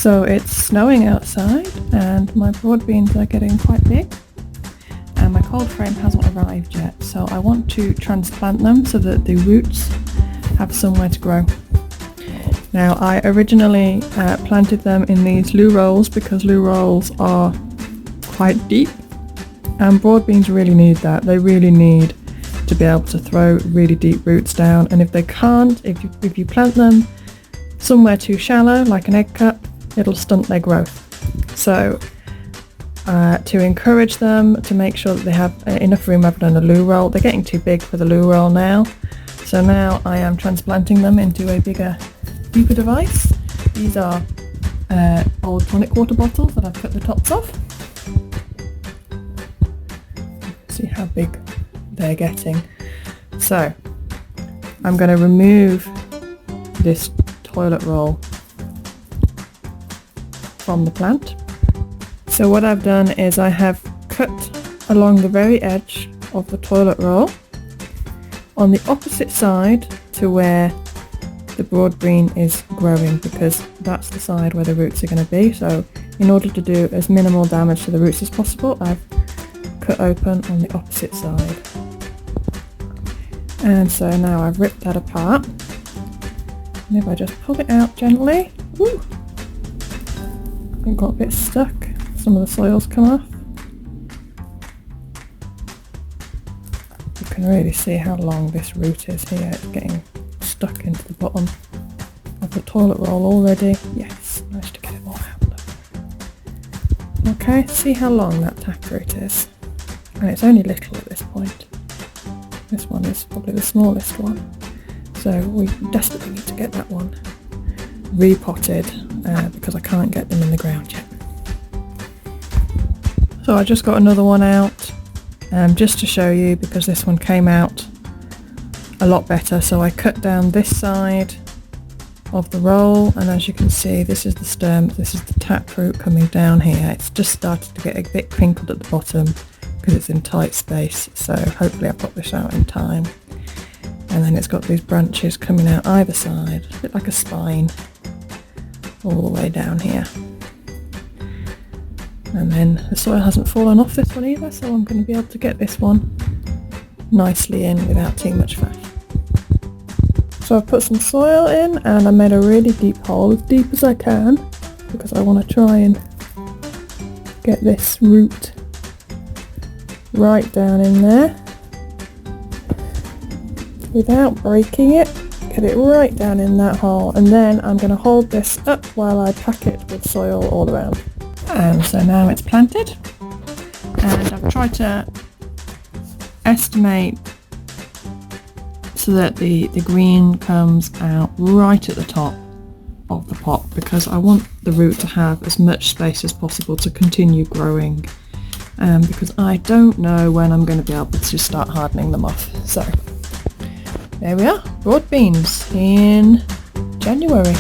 So it's snowing outside and my broad beans are getting quite big and my cold frame hasn't arrived yet, so I want to transplant them so that the roots have somewhere to grow. Now I originally planted them in these loo rolls because loo rolls are quite deep and broad beans really need that. They really need to be able to throw really deep roots down, and if they can't, if you plant them somewhere too shallow like an egg cup, it'll stunt their growth. So to encourage them, to make sure that they have enough room, I've done a loo roll. They're getting too big for the loo roll now, so now I am transplanting them into a bigger, deeper device. These are old tonic water bottles that I've cut the tops off. See how big they're getting. So I'm going to remove this toilet roll from the plant. So what I've done is I have cut along the very edge of the toilet roll on the opposite side to where the broad bean is growing, because that's the side where the roots are going to be. So in order to do as minimal damage to the roots as possible, I've cut open on the opposite side. And so now I've ripped that apart, and if I just pull it out gently, woo, it got a bit stuck, some of the soil's come off. You can really see how long this root is here. It's getting stuck into the bottom of the toilet roll already. Yes, managed to get it all out. Okay, see how long that taproot is. And it's only little at this point. This one is probably the smallest one. So we desperately need to get that one repotted because I can't get them in the ground yet. So I just got another one out just to show you, because this one came out a lot better. So I cut down this side of the roll, and as you can see, this is the stem, this is the taproot coming down here. It's just started to get a bit crinkled at the bottom because it's in tight space, so hopefully I've got this out in time. And then it's got these branches coming out either side, a bit like a spine, all the way down here. And then the soil hasn't fallen off this one either, so I'm going to be able to get this one nicely in without too much fuss. So I've put some soil in and I made a really deep hole, as deep as I can, because I want to try and get this root right down in there without breaking it. Get it right down in that hole, and then I'm going to hold this up while I pack it with soil all around. And so now it's planted, and I've tried to estimate so that the green comes out right at the top of the pot, because I want the root to have as much space as possible to continue growing, because I don't know when I'm going to be able to start hardening them off. So there we are, broad beans in January.